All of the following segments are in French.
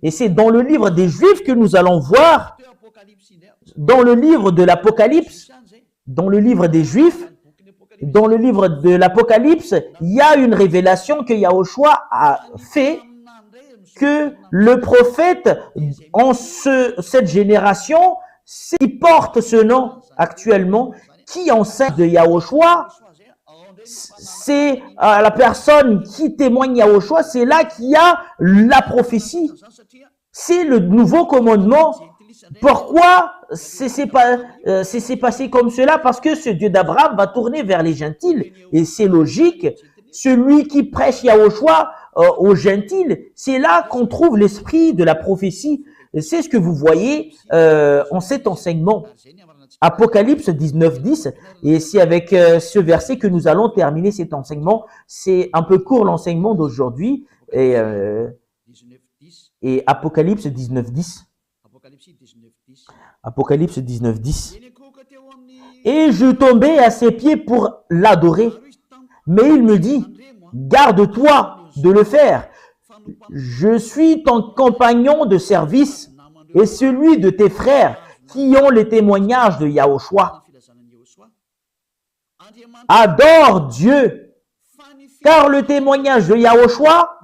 Et c'est dans le livre des Juifs que nous allons voir, dans le livre de l'Apocalypse, dans le livre des Juifs, dans le livre de l'Apocalypse, il y a une révélation que Yahushua a fait, que le prophète en cette génération, qui porte ce nom actuellement, qui enseigne de Yahushua, c'est la personne qui témoigne Yahushua, c'est là qu'il y a la prophétie. C'est le nouveau commandement. Pourquoi c'est passé comme cela? Parce que ce Dieu d'Abraham va tourner vers les gentils. Et c'est logique. Celui qui prêche Yahushua aux gentils, c'est là qu'on trouve l'esprit de la prophétie. C'est ce que vous voyez en cet enseignement. Apocalypse 19:10, et c'est avec ce verset que nous allons terminer cet enseignement. C'est un peu court l'enseignement d'aujourd'hui, et Apocalypse 19:10. Apocalypse 19:10. Et je tombai à ses pieds pour l'adorer, mais il me dit, garde-toi de le faire. Je suis ton compagnon de service et celui de tes frères qui ont les témoignages de Yahushua. Adore Dieu, car le témoignage de Yahushua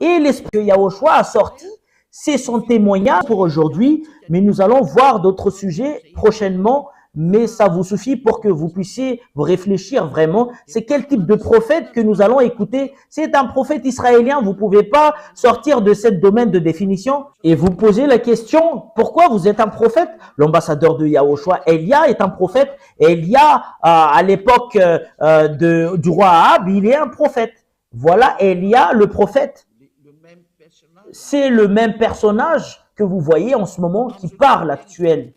et l'esprit que Yahushua a sorti, c'est son témoignage pour aujourd'hui, mais nous allons voir d'autres sujets prochainement, mais ça vous suffit pour que vous puissiez vous réfléchir vraiment. C'est quel type de prophète que nous allons écouter? C'est un prophète israélien, vous ne pouvez pas sortir de ce domaine de définition et vous posez la question, pourquoi vous êtes un prophète? L'ambassadeur de Yahushua, Élia, est un prophète. Élia, à l'époque du roi Ahab, il est un prophète. Voilà Élia, le prophète. C'est le même personnage que vous voyez en ce moment qui parle actuel.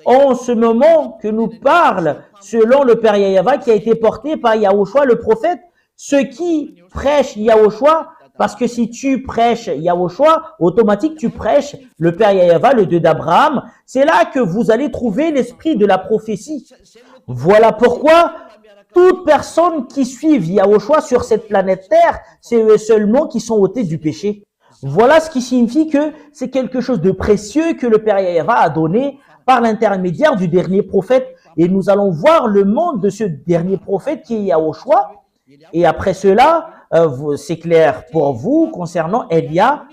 En ce moment que nous parle, selon le Père Yahava qui a été porté par Yahushua le prophète, ceux qui prêchent Yahushua, parce que si tu prêches Yahushua, automatique tu prêches le Père Yahava, le Dieu d'Abraham. C'est là que vous allez trouver l'esprit de la prophétie. Voilà pourquoi toute personne qui suit Yahushua sur cette planète Terre, c'est eux seulement qui sont ôtés du péché. Voilà ce qui signifie que c'est quelque chose de précieux que le Père Yahava a donné par l'intermédiaire du dernier prophète. Et nous allons voir le monde de ce dernier prophète qui est Yahushua. Et après cela, c'est clair pour vous concernant Élia.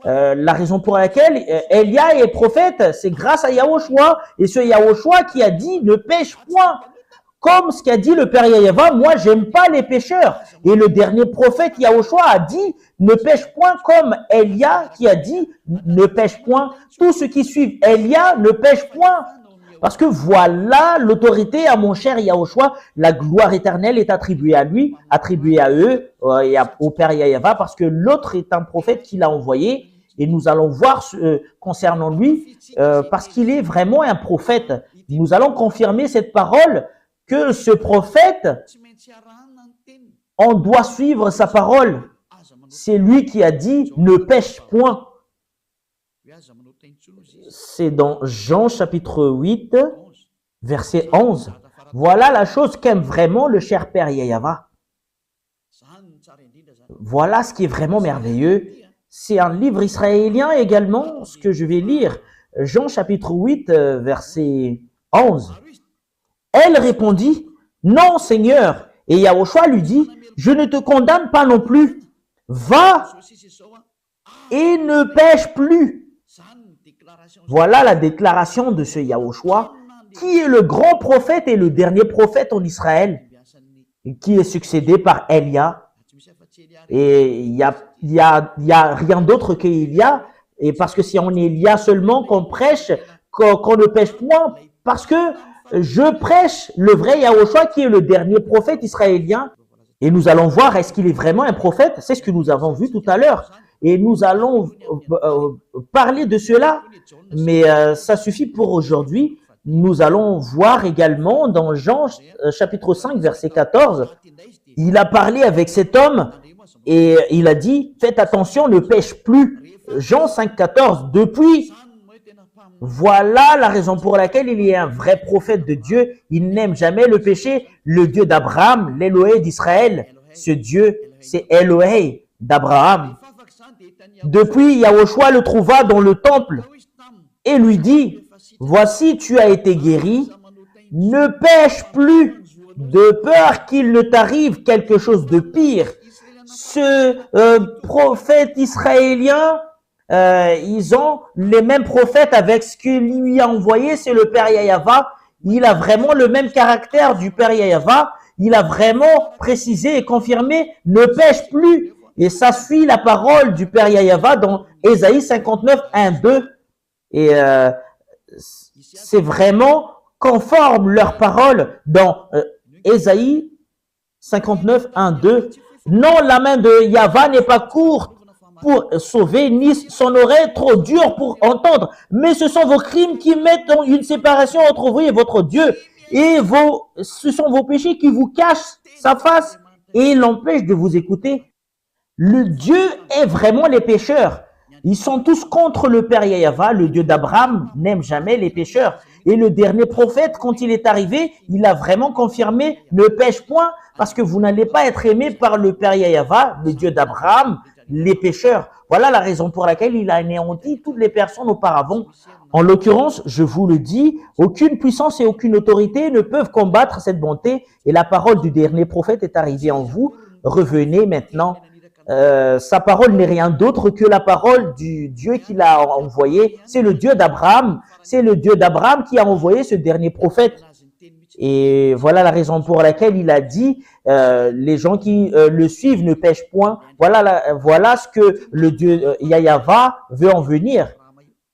La raison pour laquelle Élia est prophète, c'est grâce à Yahushua. Et ce Yahushua qui a dit ne pêche point. Comme ce qu'a dit le Père Yahava, moi j'aime pas les pêcheurs. Et le dernier prophète Yahushua a dit ne pêche point, comme Élia qui a dit ne pêche point. Tous ceux qui suivent Élia ne pêchent point. Parce que voilà l'autorité à mon cher Yahushua, la gloire éternelle est attribuée à lui, attribuée à eux et au Père Yahava, parce que l'autre est un prophète qu'il a envoyé. Et nous allons voir concernant lui, parce qu'il est vraiment un prophète. Nous allons confirmer cette parole, que ce prophète, on doit suivre sa parole. C'est lui qui a dit « ne pêche point ». C'est dans Jean chapitre 8, verset 11. Voilà la chose qu'aime vraiment le cher Père Yahava. Voilà ce qui est vraiment merveilleux. C'est un livre israélien également, ce que je vais lire. Jean chapitre 8, verset 11. Elle répondit, non Seigneur. Et Yahushua lui dit, je ne te condamne pas non plus. Va et ne pêche plus. Voilà la déclaration de ce Yahushua, qui est le grand prophète et le dernier prophète en Israël, qui est succédé par Élia. Et il y a rien d'autre qu'Élia. Et parce que c'est en Élia seulement qu'on prêche, qu'on ne pêche point, parce que je prêche le vrai Yahushua qui est le dernier prophète israélien. Et nous allons voir, est-ce qu'il est vraiment un prophète? C'est ce que nous avons vu tout à l'heure. Et nous allons parler de cela. Mais ça suffit pour aujourd'hui. Nous allons voir également dans Jean chapitre 5, verset 14. Il a parlé avec cet homme et il a dit, faites attention, ne pêche plus. Jean 5, 14. Depuis, voilà la raison pour laquelle il est un vrai prophète de Dieu. Il n'aime jamais le péché. Le Dieu d'Abraham, l'Élohé d'Israël. Ce Dieu, c'est Élohé d'Abraham. Depuis, Yahushua le trouva dans le temple et lui dit, voici, tu as été guéri, ne pêche plus de peur qu'il ne t'arrive quelque chose de pire. Ce prophète israélien, ils ont les mêmes prophètes avec ce qu'il lui a envoyé, c'est le Père Yahava. Il a vraiment le même caractère du Père Yahava. Il a vraiment précisé et confirmé, ne pêche plus. Et ça suit la parole du Père Yahava dans Ésaïe 59, 1, 2. Et c'est vraiment conforme leur parole dans Ésaïe 59, 1, 2. Non, la main de Yahva n'est pas courte pour sauver, ni son oreille trop dure pour entendre. Mais ce sont vos crimes qui mettent une séparation entre vous et votre Dieu. Et ce sont vos péchés qui vous cachent sa face et l'empêchent de vous écouter. Le Dieu est vraiment les pécheurs. Ils sont tous contre le Père Yahava. Le Dieu d'Abraham n'aime jamais les pécheurs. Et le dernier prophète, quand il est arrivé, il a vraiment confirmé, ne pêche point, parce que vous n'allez pas être aimé par le Père Yahava, le Dieu d'Abraham, les pécheurs. Voilà la raison pour laquelle il a anéanti toutes les personnes auparavant. En l'occurrence, je vous le dis, aucune puissance et aucune autorité ne peuvent combattre cette bonté. Et la parole du dernier prophète est arrivée en vous. Revenez maintenant. Sa parole n'est rien d'autre que la parole du Dieu qu'il a envoyé. C'est le Dieu d'Abraham. C'est le Dieu d'Abraham qui a envoyé ce dernier prophète. Et voilà la raison pour laquelle il a dit les gens qui le suivent ne pêchent point. Voilà ce que le Dieu Yahava veut en venir.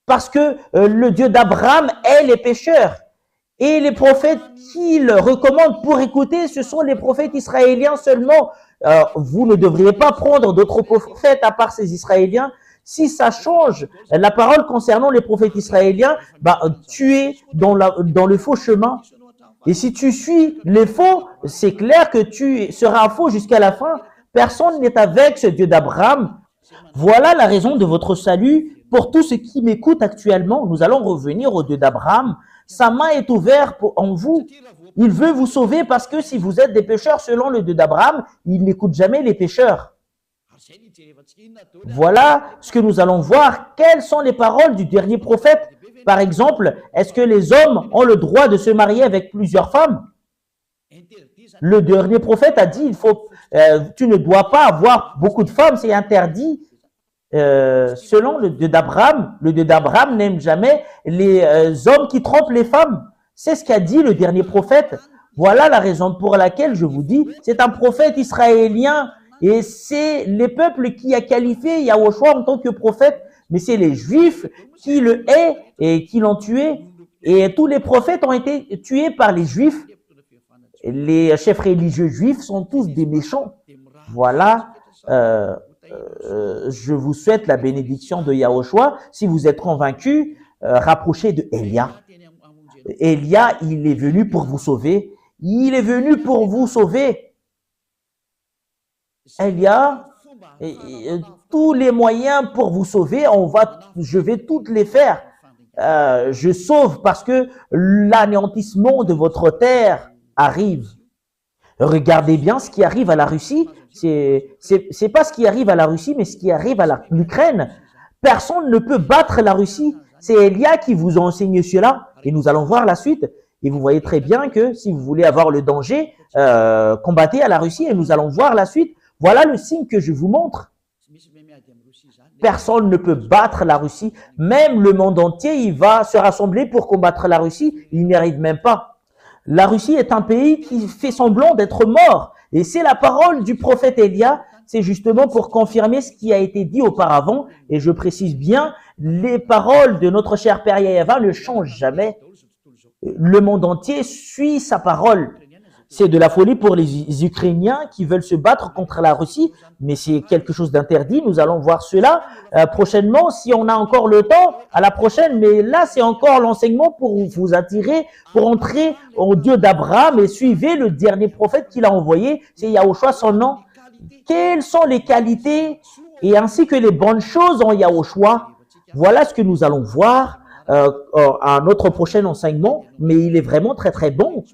Parce que le Dieu d'Abraham est les pécheurs. Et les prophètes qu'il recommande pour écouter, ce sont les prophètes israéliens seulement. Vous ne devriez pas prendre d'autres prophètes à part ces Israéliens. Si ça change la parole concernant les prophètes israéliens, tu es dans le faux chemin. Et si tu suis les faux, c'est clair que tu seras faux jusqu'à la fin. Personne n'est avec ce Dieu d'Abraham. Voilà la raison de votre salut. Pour tous ceux qui m'écoutent actuellement, nous allons revenir au Dieu d'Abraham. Sa main est ouverte en vous. Il veut vous sauver parce que si vous êtes des pécheurs selon le Dieu d'Abraham, il n'écoute jamais les pécheurs. Voilà ce que nous allons voir. Quelles sont les paroles du dernier prophète? Par exemple, est-ce que les hommes ont le droit de se marier avec plusieurs femmes? Le dernier prophète a dit, tu ne dois pas avoir beaucoup de femmes, c'est interdit. Selon le Dieu d'Abraham, le Dieu d'Abraham n'aime jamais les hommes qui trompent les femmes. C'est ce qu'a dit le dernier prophète. Voilà la raison pour laquelle je vous dis, c'est un prophète israélien et c'est les peuples qui a qualifié Yahushua en tant que prophète, mais c'est les Juifs qui le haïssent et qui l'ont tué. Et tous les prophètes ont été tués par les Juifs. Les chefs religieux juifs sont tous des méchants. Voilà. Je vous souhaite la bénédiction de Yahushua. Si vous êtes convaincus, rapprochez de Elia. Elia, il est venu pour vous sauver. Il est venu pour vous sauver. Elia, tous les moyens pour vous sauver, je vais toutes les faire. Je sauve parce que l'anéantissement de votre terre arrive. Regardez bien ce qui arrive à la Russie. C'est pas ce qui arrive à la Russie, mais ce qui arrive à l'Ukraine. Personne ne peut battre la Russie. C'est Elia qui vous a enseigné cela. Et nous allons voir la suite. Et vous voyez très bien que si vous voulez avoir le danger, combattez à la Russie. Et nous allons voir la suite. Voilà le signe que je vous montre. Personne ne peut battre la Russie. Même le monde entier, il va se rassembler pour combattre la Russie. Il n'y arrive même pas. La Russie est un pays qui fait semblant d'être mort. Et c'est la parole du prophète Elia. C'est justement pour confirmer ce qui a été dit auparavant. Et je précise bien, les paroles de notre cher Père Yahava ne changent jamais. Le monde entier suit sa parole. C'est de la folie pour les Ukrainiens qui veulent se battre contre la Russie, mais c'est quelque chose d'interdit. Nous allons voir cela prochainement, si on a encore le temps, à la prochaine. Mais là, c'est encore l'enseignement pour vous attirer, pour entrer au Dieu d'Abraham et suivez le dernier prophète qu'il a envoyé, c'est Yahushua son nom. Quelles sont les qualités et ainsi que les bonnes choses en Yahushua? Voilà ce que nous allons voir à notre prochain enseignement, mais il est vraiment très très bon.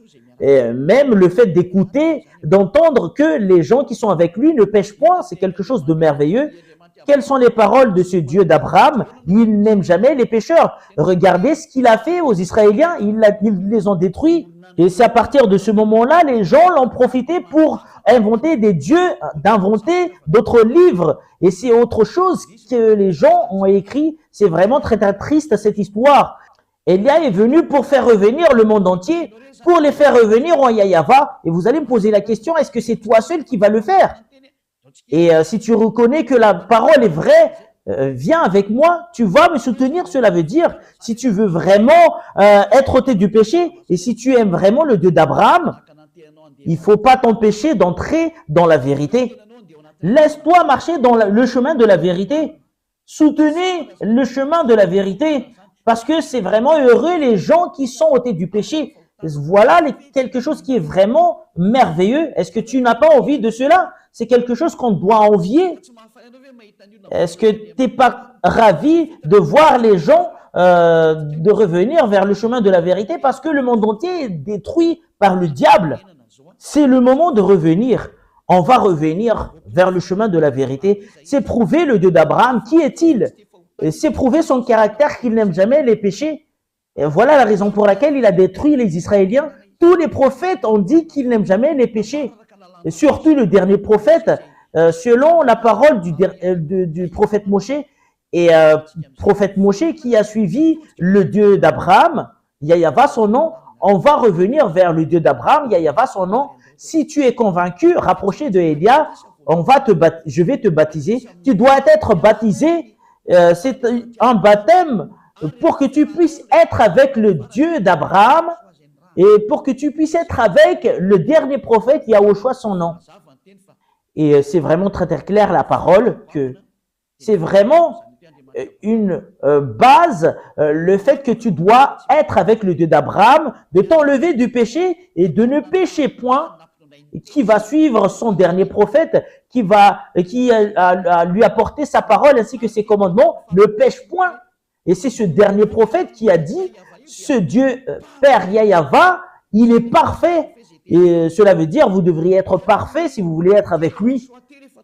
Et même le fait d'écouter, d'entendre que les gens qui sont avec lui ne pêchent point, c'est quelque chose de merveilleux. Quelles sont les paroles de ce Dieu d'Abraham? Il n'aime jamais les pécheurs. Regardez ce qu'il a fait aux Israéliens. Ils les ont détruits. Et c'est à partir de ce moment-là, les gens l'ont profité pour inventer des dieux, d'inventer d'autres livres. Et c'est autre chose que les gens ont écrit. C'est vraiment très, très triste cette histoire. Elia est venu pour faire revenir le monde entier, pour les faire revenir en Yahyawa. Et vous allez me poser la question, est-ce que c'est toi seul qui va le faire? Et si tu reconnais que la parole est vraie, viens avec moi, tu vas me soutenir. Cela veut dire, si tu veux vraiment être ôté du péché, et si tu aimes vraiment le Dieu d'Abraham, il ne faut pas t'empêcher d'entrer dans la vérité. Laisse-toi marcher dans le chemin de la vérité. Soutenez le chemin de la vérité, parce que c'est vraiment heureux les gens qui sont ôtés du péché. Voilà quelque chose qui est vraiment merveilleux. Est-ce que tu n'as pas envie de cela? C'est quelque chose qu'on doit envier. Est-ce que tu n'es pas ravi de voir les gens de revenir vers le chemin de la vérité parce que le monde entier est détruit par le diable? C'est le moment de revenir. On va revenir vers le chemin de la vérité. C'est prouver le Dieu d'Abraham. Qui est-il? C'est prouver son caractère qu'il n'aime jamais les péchés. Et voilà la raison pour laquelle il a détruit les Israéliens. Tous les prophètes ont dit qu'ils n'aiment jamais les péchés. Et surtout le dernier prophète, selon la parole du prophète Moshe, et prophète Moshe qui a suivi le Dieu d'Abraham, Yahyawa son nom, on va revenir vers le Dieu d'Abraham, Yahyawa son nom. Si tu es convaincu, rapproché de Elia, je vais te baptiser. Tu dois être baptisé. C'est un baptême pour que tu puisses être avec le Dieu d'Abraham et pour que tu puisses être avec le dernier prophète Yahushua son nom. Et c'est vraiment très très clair la parole que c'est vraiment une base, le fait que tu dois être avec le Dieu d'Abraham, de t'enlever du péché et de ne pécher point, qui va suivre son dernier prophète, qui a lui apporté sa parole ainsi que ses commandements, ne pêche point. Et c'est ce dernier prophète qui a dit, ce Dieu Père Yahyawa, il est parfait. Et cela veut dire, vous devriez être parfait si vous voulez être avec lui.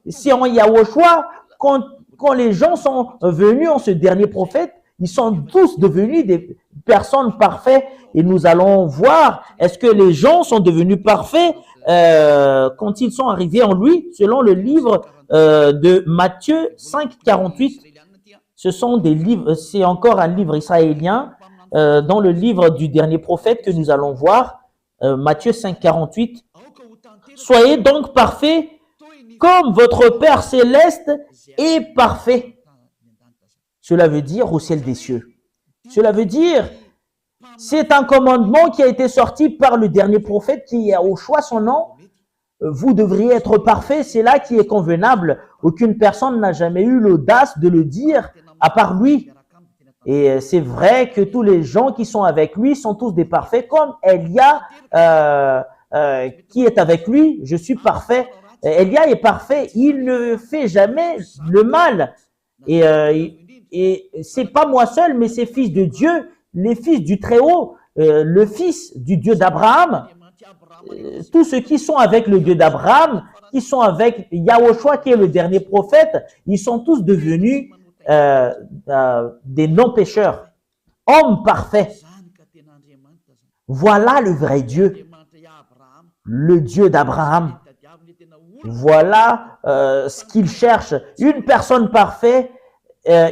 Si en Yahushua, quand les gens sont venus en ce dernier prophète, ils sont tous devenus des personnes parfaites. Et nous allons voir, est-ce que les gens sont devenus parfaits quand ils sont arrivés en lui, selon le livre de Matthieu 5, 48. Ce sont des livres, c'est encore un livre israélien dans le livre du dernier prophète que nous allons voir, Matthieu 5, 48. Soyez donc parfaits comme votre Père céleste est parfait. Cela veut dire au ciel des cieux. Cela veut dire, c'est un commandement qui a été sorti par le dernier prophète qui a au choix son nom. Vous devriez être parfait, c'est là qui est convenable. Aucune personne n'a jamais eu l'audace de le dire à part lui. Et c'est vrai que tous les gens qui sont avec lui sont tous des parfaits, comme Elia qui est avec lui. Je suis parfait. Elia est parfait. Il ne fait jamais le mal. Et c'est pas moi seul, mais c'est fils de Dieu, les fils du Très-Haut, le fils du Dieu d'Abraham. Tous ceux qui sont avec le Dieu d'Abraham, qui sont avec Yahushua qui est le dernier prophète, ils sont tous devenus des non-pécheurs, hommes parfaits. Voilà le vrai Dieu, le Dieu d'Abraham. Voilà ce qu'il cherche, une personne parfaite,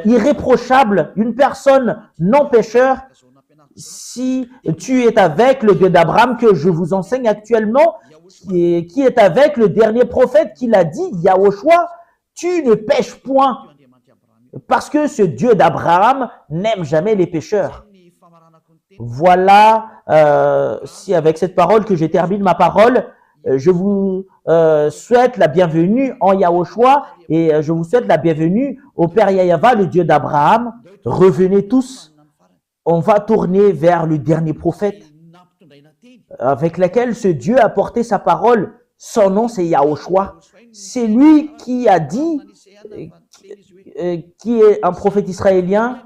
irréprochable, une personne non-pécheur. Si tu es avec le Dieu d'Abraham que je vous enseigne actuellement, qui est avec le dernier prophète qui l'a dit, Yahushua, tu ne pêches point. Parce que ce Dieu d'Abraham n'aime jamais les pécheurs. Voilà, si avec cette parole que je termine ma parole, je vous souhaite la bienvenue en Yahushua et je vous souhaite la bienvenue au Père Yahyawa, le Dieu d'Abraham. Revenez tous. On va tourner vers le dernier prophète avec lequel ce Dieu a porté sa parole. Son nom, c'est Yahushua. C'est lui qui a dit, qui est un prophète israélien,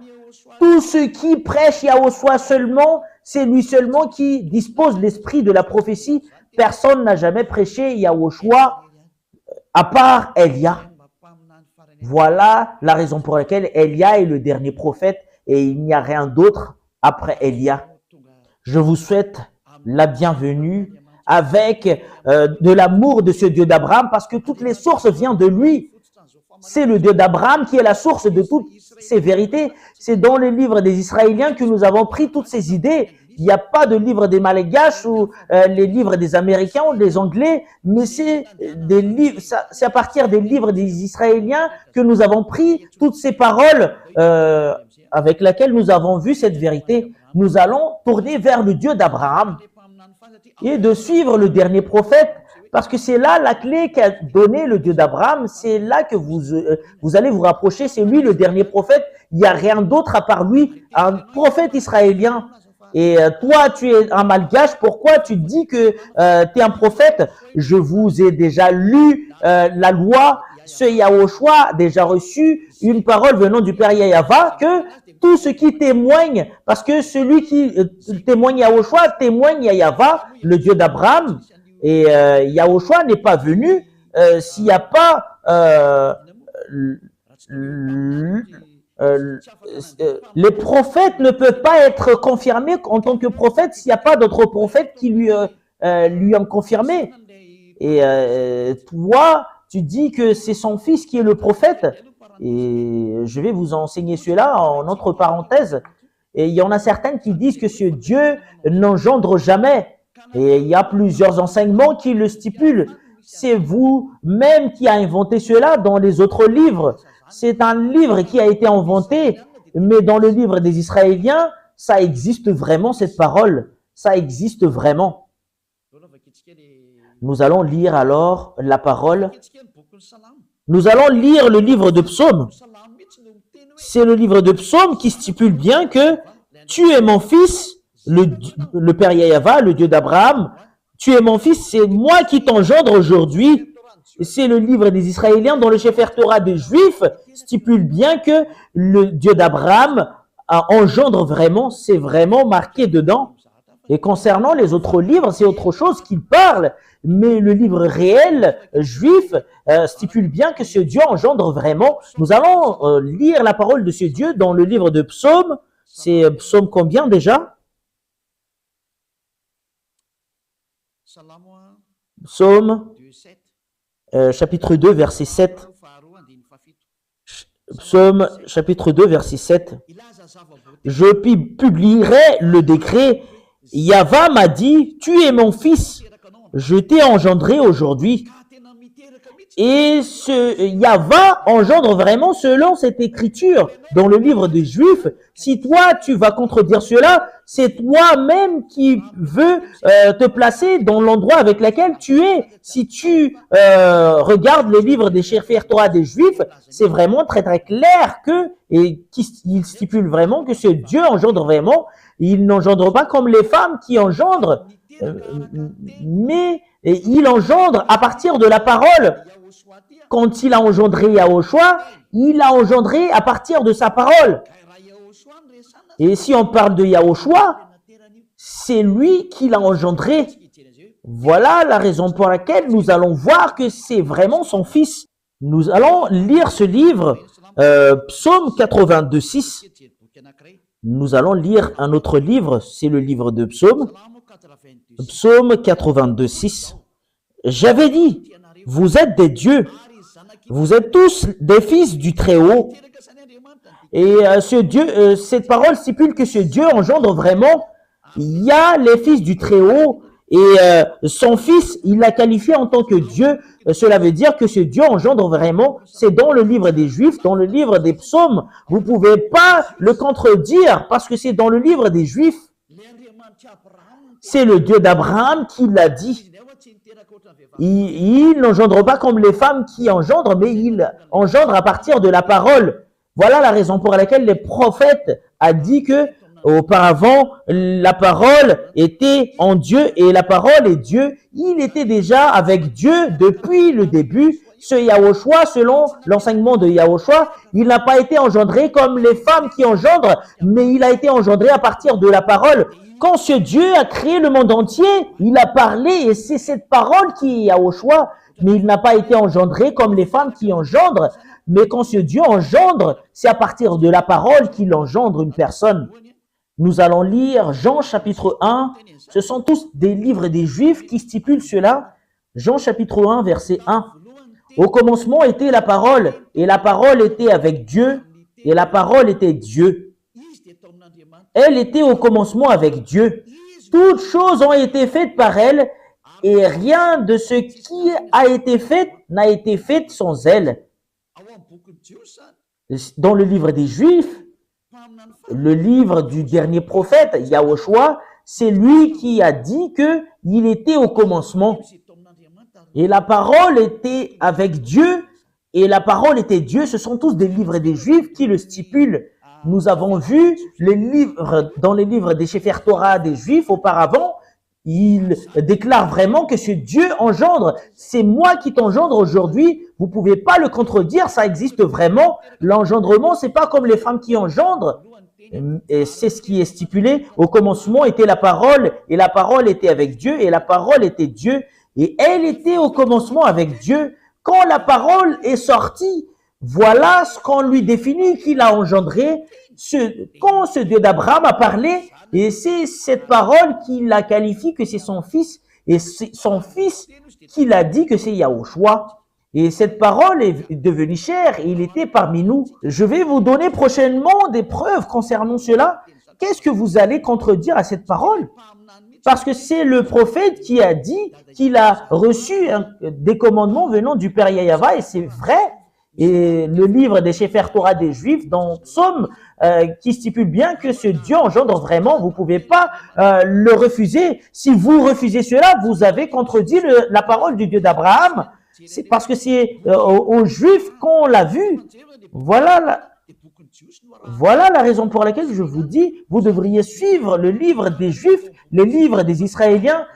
tous ceux qui prêchent Yahushua seulement, c'est lui seulement qui dispose l'esprit de la prophétie. Personne n'a jamais prêché Yahushua à part Elia. Voilà la raison pour laquelle Élia est le dernier prophète et il n'y a rien d'autre après Élia. Je vous souhaite la bienvenue avec de l'amour de ce Dieu d'Abraham parce que toutes les sources viennent de lui. C'est le Dieu d'Abraham qui est la source de toutes ces vérités. C'est dans les livres des Israéliens que nous avons pris toutes ces idées. Il n'y a pas de livre des Malgaches ou les livres des Américains ou des Anglais, mais c'est des livres, c'est à partir des livres des Israéliens que nous avons pris toutes ces paroles avec lesquelles nous avons vu cette vérité. Nous allons tourner vers le Dieu d'Abraham et de suivre le dernier prophète, parce que c'est là la clé qu'a donné le Dieu d'Abraham. C'est là que vous allez vous rapprocher. C'est lui le dernier prophète. Il n'y a rien d'autre à part lui, un prophète israélien. Et toi, tu es un malgache, pourquoi tu dis que tu es un prophète? Je vous ai déjà lu la loi, ce Yahushua a déjà reçu une parole venant du Père Yahava, que tout ce qui témoigne, parce que celui qui témoigne Yahushua témoigne Yahava, le Dieu d'Abraham, et Yahushua n'est pas venu s'il n'y a pas les prophètes ne peuvent pas être confirmés en tant que prophètes s'il n'y a pas d'autres prophètes qui lui ont confirmé. Et toi, tu dis que c'est son fils qui est le prophète. Et je vais vous enseigner cela en entre parenthèses. Et il y en a certaines qui disent que ce Dieu n'engendre jamais. Et il y a plusieurs enseignements qui le stipulent. C'est vous-même qui a inventé cela dans les autres livres. C'est un livre qui a été inventé, mais dans le livre des Israéliens, ça existe vraiment cette parole. Ça existe vraiment. Nous allons lire alors la parole. Nous allons lire le livre de Psaume. C'est le livre de Psaume qui stipule bien que tu es mon fils, le Père Yahava, le Dieu d'Abraham. Tu es mon fils, c'est moi qui t'engendre aujourd'hui. C'est le livre des Israéliens dont le Sefer Torah des Juifs stipule bien que le Dieu d'Abraham engendre vraiment, c'est vraiment marqué dedans. Et concernant les autres livres, c'est autre chose qu'il parle. Mais le livre réel juif stipule bien que ce Dieu engendre vraiment. Nous allons lire la parole de ce Dieu dans le livre de Psaume. C'est Psaume combien déjà? Psaume chapitre 2, verset 7. Psaume chapitre 2, verset 7. Je publierai le décret. Yahva m'a dit, tu es mon fils, je t'ai engendré aujourd'hui. Et ce Yahva engendre vraiment selon cette écriture dans le livre des Juifs. Si toi, tu vas contredire cela, c'est toi-même qui veux te placer dans l'endroit avec lequel tu es. Si tu regardes les livres des Sefer Torah des Juifs, c'est vraiment très très clair que, et il stipule vraiment que ce Dieu engendre vraiment. Il n'engendre pas comme les femmes qui engendrent, mais il engendre à partir de la parole. Quand il a engendré Yahushua, il a engendré à partir de sa parole. Et si on parle de Yahushua, c'est lui qui l'a engendré. Voilà la raison pour laquelle nous allons voir que c'est vraiment son fils. Nous allons lire ce livre, Psaume 82:6. Nous allons lire un autre livre, c'est le livre de Psaume. Psaume 82:6. J'avais dit, vous êtes des dieux, vous êtes tous des fils du Très-Haut. Et ce Dieu, cette parole stipule que ce Dieu engendre vraiment. Il y a les fils du Très-Haut et son fils, il l'a qualifié en tant que Dieu. Cela veut dire que ce Dieu engendre vraiment. C'est dans le livre des Juifs, dans le livre des Psaumes. Vous pouvez pas le contredire parce que c'est dans le livre des Juifs. C'est le Dieu d'Abraham qui l'a dit. Il n'engendre pas comme les femmes qui engendrent, mais il engendre à partir de la parole. Voilà la raison pour laquelle les prophètes a dit que auparavant, la parole était en Dieu et la parole est Dieu. Il était déjà avec Dieu depuis le début. Ce Yahushua, selon l'enseignement de Yahushua, il n'a pas été engendré comme les femmes qui engendrent, mais il a été engendré à partir de la parole. Quand ce Dieu a créé le monde entier, il a parlé et c'est cette parole qui est Yahushua, mais il n'a pas été engendré comme les femmes qui engendrent. mais quand ce Dieu engendre, c'est à partir de la parole qu'il engendre une personne. Nous allons lire Jean chapitre 1. Ce sont tous des livres des Juifs qui stipulent cela. Jean chapitre 1, verset 1. Au commencement était la parole, et la parole était avec Dieu, et la parole était Dieu. Elle était au commencement avec Dieu. Toutes choses ont été faites par elle, et rien de ce qui a été fait n'a été fait sans elle. Dans le livre des Juifs, le livre du dernier prophète, Yahushua, c'est lui qui a dit qu'il était au commencement. Et la parole était avec Dieu, et la parole était Dieu. Ce sont tous des livres des Juifs qui le stipulent. Nous avons vu les livres, dans les livres des Sefer Torah des Juifs auparavant, il déclare vraiment que ce Dieu engendre. C'est moi qui t'engendre aujourd'hui. Vous pouvez pas le contredire, ça existe vraiment. L'engendrement, c'est pas comme les femmes qui engendrent. Et c'est ce qui est stipulé. Au commencement était la parole, et la parole était avec Dieu, et la parole était Dieu, et elle était au commencement avec Dieu. Quand la parole est sortie, voilà ce qu'on lui définit qu'il a engendré. Quand ce Dieu d'Abraham a parlé, et c'est cette parole qui la qualifie que c'est son fils, et c'est son fils qui l'a dit que c'est Yahushua. Et cette parole est devenue chair, et il était parmi nous. Je vais vous donner prochainement des preuves concernant cela. Qu'est-ce que vous allez contredire à cette parole? Parce que c'est le prophète qui a dit qu'il a reçu des commandements venant du Père Yahava, et c'est vrai. Et le livre des Sefer Torah des Juifs, dans Psaume, qui stipule bien que ce Dieu engendre vraiment, vous pouvez pas le refuser. Si vous refusez cela, vous avez contredit la parole du Dieu d'Abraham. C'est parce que c'est aux Juifs qu'on l'a vu. Voilà la raison pour laquelle je vous dis, vous devriez suivre le livre des Juifs, les livres des Israéliens.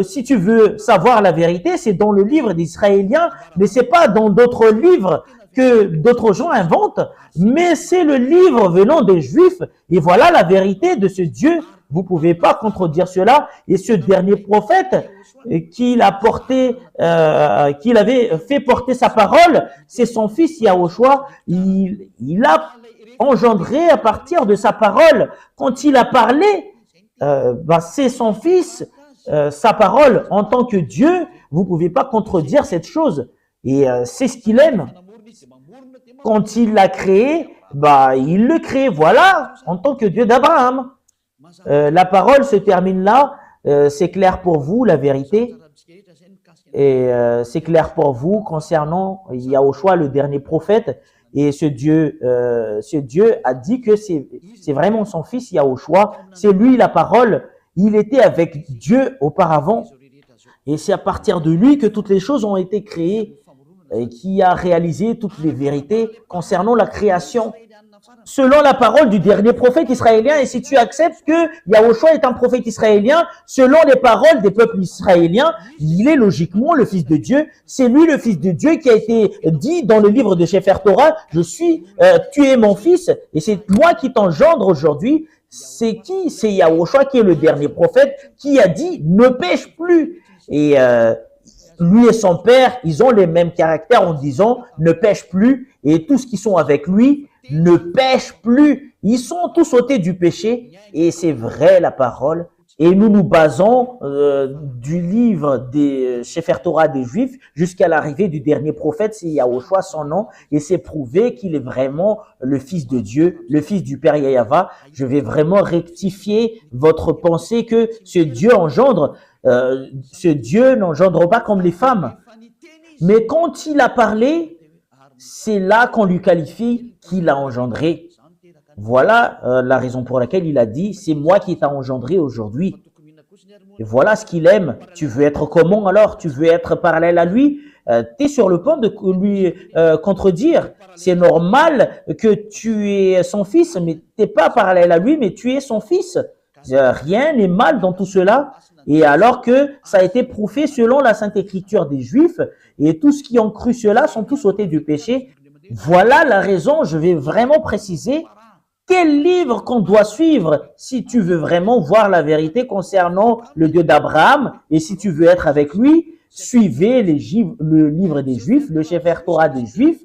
Si tu veux savoir la vérité, c'est dans le livre des Israéliens, mais c'est pas dans d'autres livres que d'autres gens inventent, mais c'est le livre venant des Juifs. Et voilà la vérité de ce Dieu. Vous pouvez pas contredire cela. Et ce dernier prophète qu'il avait fait porter sa parole, c'est son fils Yahushua. Il a engendré à partir de sa parole. Quand il a parlé, c'est son fils, sa parole en tant que Dieu. Vous pouvez pas contredire cette chose. Et c'est ce qu'il aime. Quand il l'a créé, il le crée, voilà, en tant que Dieu d'Abraham. La parole se termine là. C'est clair pour vous, la vérité. Et c'est clair pour vous concernant Yahushua, le dernier prophète. Et ce Dieu a dit que c'est vraiment son fils Yahushua. C'est lui la parole. Il était avec Dieu auparavant. Et c'est à partir de lui que toutes les choses ont été créées, et qui a réalisé toutes les vérités concernant la création. Selon la parole du dernier prophète israélien, et si tu acceptes que Yahushua est un prophète israélien, selon les paroles des peuples israéliens, il est logiquement le fils de Dieu. C'est lui le fils de Dieu qui a été dit dans le livre de Sefer Torah, tu es mon fils, et c'est moi qui t'engendre aujourd'hui. C'est qui? C'est Yahushua qui est le dernier prophète qui a dit ne pêche plus. Et lui et son père, ils ont les mêmes caractères en disant ne pêche plus, et tous qui sont avec lui ne pêchent plus. Ils sont tous ôtés du péché, et c'est vrai la parole. Et nous nous basons du livre des Sefer Torah des Juifs jusqu'à l'arrivée du dernier prophète, c'est Yahushua son nom, et c'est prouvé qu'il est vraiment le fils de Dieu, le fils du Père Yahava. Je vais vraiment rectifier votre pensée que ce Dieu engendre. Ce Dieu n'engendre pas comme les femmes. Mais quand il a parlé, c'est là qu'on lui qualifie qu'il a engendré. Voilà la raison pour laquelle il a dit, c'est moi qui t'ai engendré aujourd'hui. Et voilà ce qu'il aime. Tu veux être comment alors? Tu veux être parallèle à lui? Tu es sur le point de lui contredire. C'est normal que tu es son fils, mais tu n'es pas parallèle à lui, mais tu es son fils. Rien n'est mal dans tout cela. Et alors que ça a été prouvé selon la Sainte Écriture des Juifs, et tous ceux qui ont cru cela sont tous ôtés du péché. Voilà la raison, je vais vraiment préciser quel livre qu'on doit suivre si tu veux vraiment voir la vérité concernant le Dieu d'Abraham, et si tu veux être avec lui, suivez le livre des Juifs, le Sefer Torah des Juifs.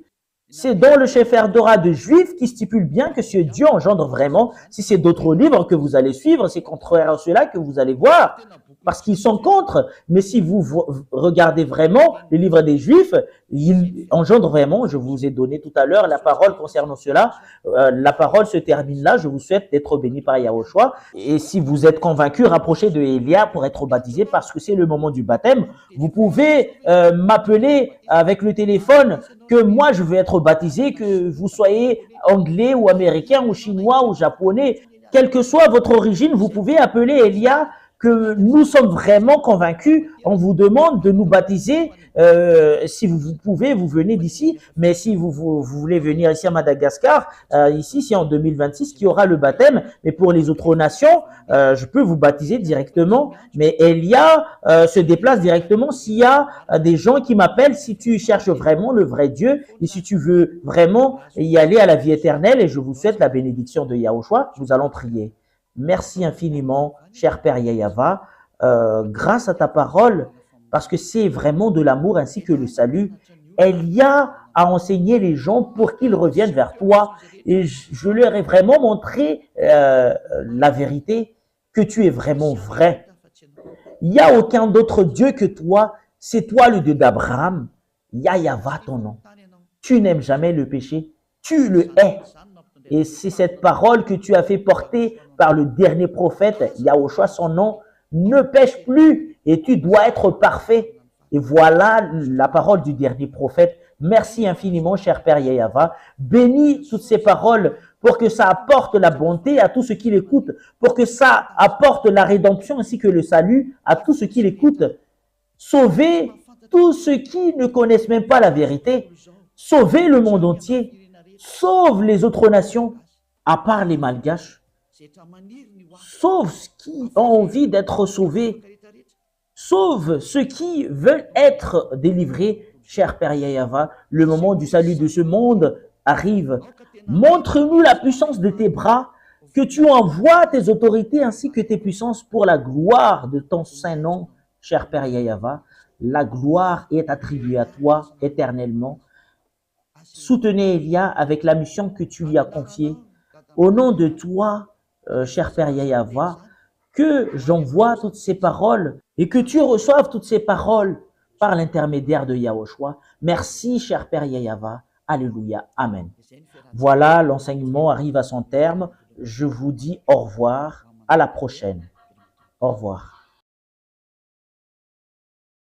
C'est dans le Sefer Torah de Juifs qui stipule bien que si Dieu engendre vraiment, si c'est d'autres livres que vous allez suivre, c'est contraire à cela que vous allez voir, parce qu'ils sont contre. Mais si vous regardez vraiment les livres des Juifs, ils engendrent vraiment, je vous ai donné tout à l'heure la parole concernant cela, la parole se termine là, je vous souhaite d'être béni par Yahushua. Et si vous êtes convaincu, rapprochez de Elia pour être baptisé, parce que c'est le moment du baptême. Vous pouvez m'appeler avec le téléphone, que moi je veux être baptisé, que vous soyez anglais ou américain ou chinois ou japonais, quelle que soit votre origine, vous pouvez appeler Elia, que nous sommes vraiment convaincus. On vous demande de nous baptiser. Si vous pouvez, vous venez d'ici. Mais si vous voulez venir ici à Madagascar, ici, c'est en 2026 qu'il y aura le baptême. Mais pour les autres nations, je peux vous baptiser directement. Mais Elia se déplace directement s'il y a des gens qui m'appellent, si tu cherches vraiment le vrai Dieu et si tu veux vraiment y aller à la vie éternelle. Et je vous souhaite la bénédiction de Yahushua. Nous allons prier. Merci infiniment, cher Père Yahava, grâce à ta parole, parce que c'est vraiment de l'amour ainsi que le salut. Elia a enseigné les gens pour qu'ils reviennent vers toi. Et je leur ai vraiment montré la vérité, que tu es vraiment vrai. Il n'y a aucun d'autre Dieu que toi. C'est toi le Dieu d'Abraham. Yahava ton nom. Tu n'aimes jamais le péché. Tu le hais. Et c'est cette parole que tu as fait porter par le dernier prophète, Yahushua, son nom, ne pêche plus et tu dois être parfait. Et voilà la parole du dernier prophète. Merci infiniment, cher Père Yahava. Bénis toutes ces paroles pour que ça apporte la bonté à tous ceux qui l'écoutent, pour que ça apporte la rédemption ainsi que le salut à tous ceux qui l'écoutent. Sauvez tous ceux qui ne connaissent même pas la vérité. Sauvez le monde entier. Sauve les autres nations, à part les Malgaches. Sauve ceux qui ont envie d'être sauvés. Sauve ceux qui veulent être délivrés. Cher Père Yahava, le moment du salut de ce monde arrive. Montre-nous la puissance de tes bras, que tu envoies tes autorités ainsi que tes puissances pour la gloire de ton saint nom. Cher Père Yahava, la gloire est attribuée à toi éternellement. Soutenez Elia avec la mission que tu lui as confiée. Au nom de toi, cher Père Yahava, que j'envoie toutes ces paroles et que tu reçoives toutes ces paroles par l'intermédiaire de Yahushua. Merci, cher Père Yahava. Alléluia. Amen. Voilà, l'enseignement arrive à son terme. Je vous dis au revoir. À la prochaine. Au revoir.